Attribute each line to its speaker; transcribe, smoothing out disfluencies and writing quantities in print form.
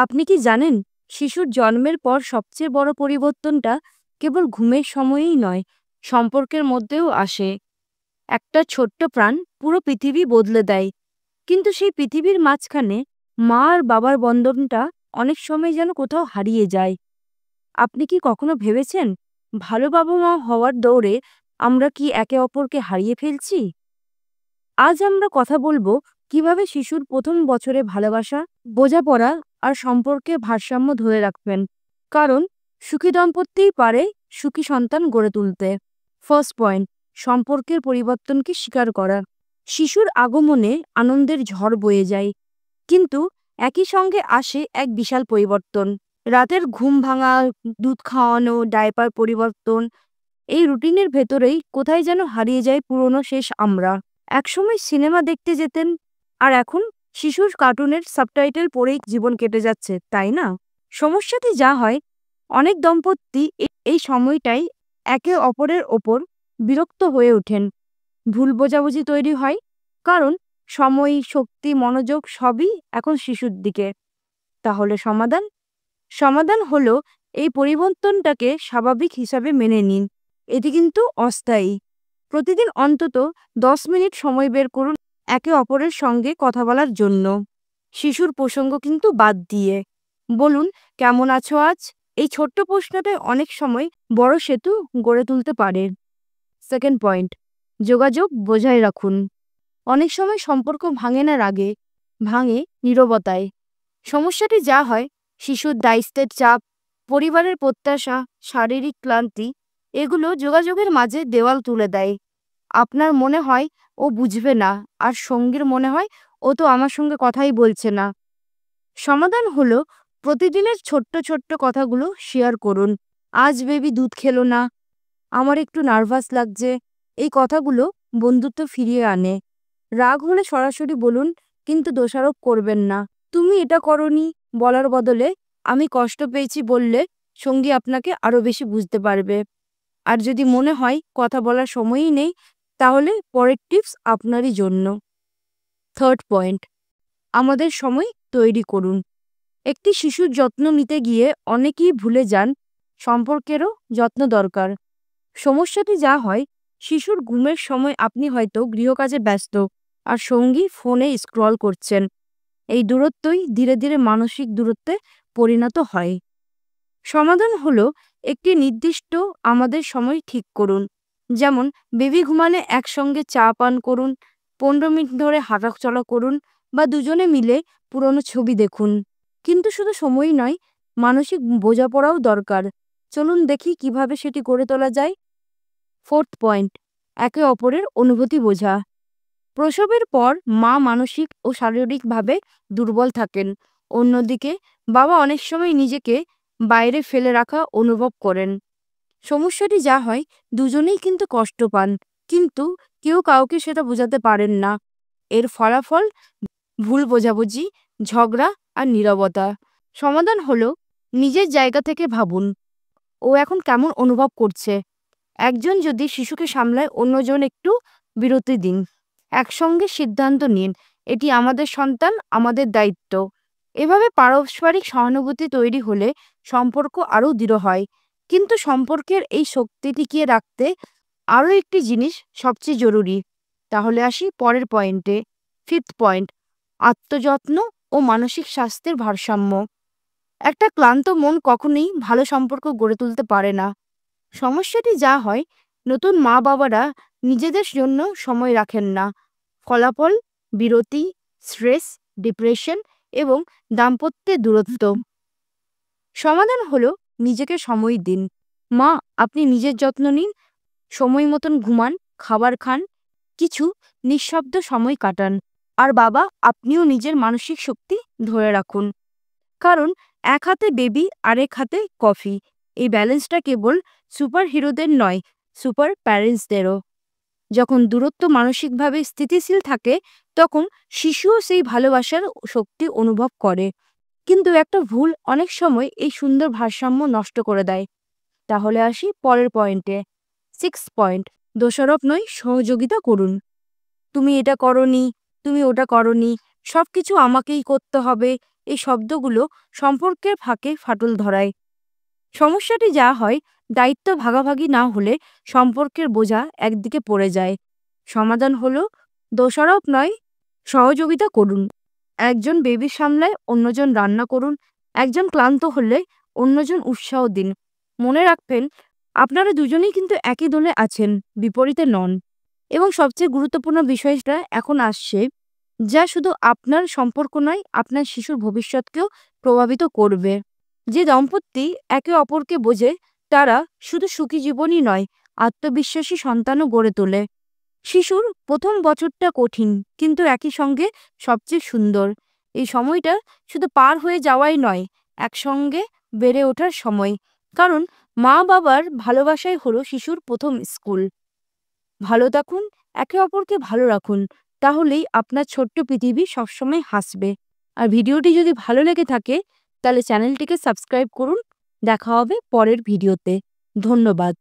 Speaker 1: আপনি কি জানেন, শিশুর জন্মের পর সবচেয়ে বড় পরিবর্তনটা কেবল ঘুমের সময়েই নয়, সম্পর্কের মধ্যেও আসে। একটা ছোট্ট প্রাণ পুরো পৃথিবী বদলে দেয়, কিন্তু সেই পৃথিবীর মাঝখানে মা আর বাবার বন্ধনটা অনেক সময় যেন কোথাও হারিয়ে যায়। আপনি কি কখনো ভেবেছেন, ভালো বাবা মা হওয়ার দৌড়ে আমরা কি একে অপরকে হারিয়ে ফেলছি? আজ আমরা কথা বলবো কিভাবে শিশুর প্রথম বছরে ভালোবাসা, বোঝাপড়া আর সম্পর্কে ভারসাম্য ধরে রাখবেন। কারণ সুখী দম্পতিই পারে সুখী সন্তান গড়ে তুলতে। ফার্স্ট পয়েন্ট, সম্পর্কের পরিবর্তনকে স্বীকার করা। শিশুর আগমনে আনন্দের ঝড় বয়ে যায়, কিন্তু একই সঙ্গে আসে এক বিশাল পরিবর্তন। রাতের ঘুম ভাঙা, দুধ খাওয়ানো, ডায়পার পরিবর্তন, এই রুটিনের ভেতরেই কোথায় যেন হারিয়ে যায় পুরনো শেষ আমরা। একসময় সিনেমা দেখতে যেতেন, আর এখন শিশুর কার্টুনের সাবটাইটেল পড়েই জীবন কেটে যাচ্ছে, তাই না? সমস্যাটি যা হয়, অনেক দম্পতি এই সময়টাই একে অপরের ওপর বিরক্ত হয়ে ওঠেন। ভুল বোঝাবুঝি তৈরি হয়, কারণ সময়, শক্তি, মনোযোগ সবই এখন শিশুর দিকে। তাহলে সমাধান সমাধান হলো এই পরিবর্তনটাকে স্বাভাবিক হিসাবে মেনে নিন। এটি কিন্তু অস্থায়ী। প্রতিদিন অন্তত 10 মিনিট সময় বের করুন একে অপরের সঙ্গে কথা বলার জন্য। শিশুর প্রসঙ্গ কিন্তু বাদ দিয়ে বলুন, কেমন আছো আজ? এই ছোট্ট প্রশ্নটাই অনেক সময় বড় সেতু গড়ে তুলতে পারে। সেকেন্ড পয়েন্ট, যোগাযোগ বজায় রাখুন। অনেক সময় সম্পর্ক ভাঙে না রাগে, ভাঙে নীরবতায়। সমস্যাটি যা হয়, শিশুর দায়িত্বের চাপ, পরিবারের প্রত্যাশা, শারীরিক ক্লান্তি, এগুলো যোগাযোগের মাঝে দেওয়াল তুলে দেয়। আপনার মনে হয় ও বুঝবে না, আর সঙ্গীর মনে হয় ও তো আমার সঙ্গে কথাই বলছে না। সমাধান হলো প্রতিদিনের ছোট্ট ছোট্ট কথাগুলো শেয়ার করুন। আজ বেবি দুধ খেলো না, আমার একটু নার্ভাস লাগছে। এই কথাগুলো বন্ধুত্ব ফিরিয়ে আনে। রাগ হলে সরাসরি বলুন, কিন্তু দোষারোপ করবেন না। তুমি এটা করনি বলার বদলে আমি কষ্ট পেয়েছি বললে সঙ্গী আপনাকে আরো বেশি বুঝতে পারবে। আর যদি মনে হয় কথা বলার সময়ই নেই, তাহলে পরের টিপস আপনারই জন্য। থার্ড পয়েন্ট, আমাদের সময় তৈরি করুন। একটি শিশুর যত্ন নিতে গিয়ে অনেকেই ভুলে যান সম্পর্কেরও যত্ন দরকার। সমস্যাটি যা হয়, শিশুর ঘুমের সময় আপনি হয়তো গৃহকাজে ব্যস্ত, আর সঙ্গী ফোনে স্ক্রল করছেন। এই দূরত্বই ধীরে ধীরে মানসিক দূরত্বে পরিণত হয়। সমাধান হলো একটি নির্দিষ্ট আমাদের সময় ঠিক করুন। যেমন বেবি ঘুমানে একসঙ্গে চা পান করুন, 15 মিনিট ধরে হাঁটাচলা করুন, বা দুজনে মিলে পুরনো ছবি দেখুন। কিন্তু শুধু সময় নয়, মানসিক বোঝাপড়াও দরকার। চলুন দেখি কিভাবে সেটি গড়ে তোলা যায়। ফোর্থ পয়েন্ট, একে অপরের অনুভূতি বোঝা। প্রসবের পর মা মানসিক ও শারীরিকভাবে দুর্বল থাকেন। অন্যদিকে বাবা অনেক সময় নিজেকে বাইরে ফেলে রাখা অনুভব করেন। সমস্যাটি যা হয়, দুজনেই কিন্তু কষ্ট পান, কিন্তু কেউ কাউকে সেটা বোঝাতে পারেন না। এর ফলাফল ভুল বোঝাবুঝি, ঝগড়া আর নীরবতা। সমাধান হলো নিজের জায়গা থেকে ভাবুন, ও এখন কেমন অনুভব করছে। একজন যদি শিশুকে সামলায়, অন্যজন একটু বিরতি দিন। একসঙ্গে সিদ্ধান্ত নিন, এটি আমাদের সন্তান, আমাদের দায়িত্ব। এভাবে পারস্পরিক সহানুভূতি তৈরি হলে সম্পর্ক আরও দৃঢ় হয়। কিন্তু সম্পর্কের এই শক্তি টিকিয়ে রাখতে আরও একটি জিনিস সবচেয়ে জরুরি। তাহলে আসি পরের পয়েন্টে। ফিফথ পয়েন্ট, আত্মযত্ন ও মানসিক স্বাস্থ্যের ভারসাম্য। একটা ক্লান্ত মন কখনোই ভালো সম্পর্ক গড়ে তুলতে পারে না। সমস্যাটি যা হয়, নতুন মা বাবারা নিজেদের জন্য সময় রাখেন না। ফলাফল বিরতি, স্ট্রেস, ডিপ্রেশন এবং দাম্পত্যের দূরত্ব। সমাধান হলো নিজেকে সময় দিন। মা, আপনি নিজের যত্ন নিন, সময় মতন ঘুমান, খাবার খান, কিছু নিঃশব্দ সময় কাটান। আর বাবা, আপনিও নিজের মানসিক শক্তি ধরে রাখুন। কারণ এক হাতে বেবি, আরেক হাতে কফি। এই ব্যালেন্সটা কেবল সুপার হিরোদের নয়, সুপার প্যারেন্টসদেরও। যখন দূরত্ব মানসিকভাবে স্থিতিশীল থাকে, তখন শিশুও সেই ভালোবাসার শক্তি অনুভব করে। কিন্তু একটা ভুল অনেক সময় এই সুন্দর ভারসাম্য নষ্ট করে দেয়। তাহলে আসি পরের পয়েন্টে। সিক্স পয়েন্ট, দোষারোপ নয়, সহযোগিতা করুন। তুমি এটা করনি, তুমি ওটা করনি, সবকিছু আমাকেই করতে হবে, এই শব্দগুলো সম্পর্কের ফাঁকে ফাটল ধরায়। সমস্যাটি যা হয়, দায়িত্ব ভাগাভাগি না হলে সম্পর্কের বোঝা একদিকে পড়ে যায়। সমাধান হলো দোষারোপ নয়, সহযোগিতা করুন। একজন বেবি সামলায়, অন্যজন রান্না করুন। একজন ক্লান্ত হলে অন্যজন উৎসাহ দিন। মনে রাখবেন, আপনারা দুজনেই কিন্তু একই দলে আছেন, বিপরীতে নন। এবং সবচেয়ে গুরুত্বপূর্ণ বিষয়টা এখন আসছে, যা শুধু আপনার সম্পর্ক নয়, আপনার শিশুর ভবিষ্যৎকেও প্রভাবিত করবে। যে দম্পতি একে অপরকে বোঝে, তারা শুধু সুখী জীবনই নয়, আত্মবিশ্বাসী সন্তানও গড়ে তোলে। শিশুর প্রথম বছরটা কঠিন, কিন্তু একই সঙ্গে সবচেয়ে সুন্দর। এই সময়টা শুধু পার হয়ে যাওয়াই নয়, একসঙ্গে বেড়ে ওঠার সময়। কারণ মা বাবার ভালোবাসাই হলো শিশুর প্রথম স্কুল। ভালো থাকুন, একে অপরকে ভালো রাখুন, তাহলেই আপনার ছোট্ট পৃথিবী সবসময় হাসবে। আর ভিডিওটি যদি ভালো লেগে থাকে, তাহলে চ্যানেলটিকে সাবস্ক্রাইব করুন। দেখা হবে পরের ভিডিওতে। ধন্যবাদ।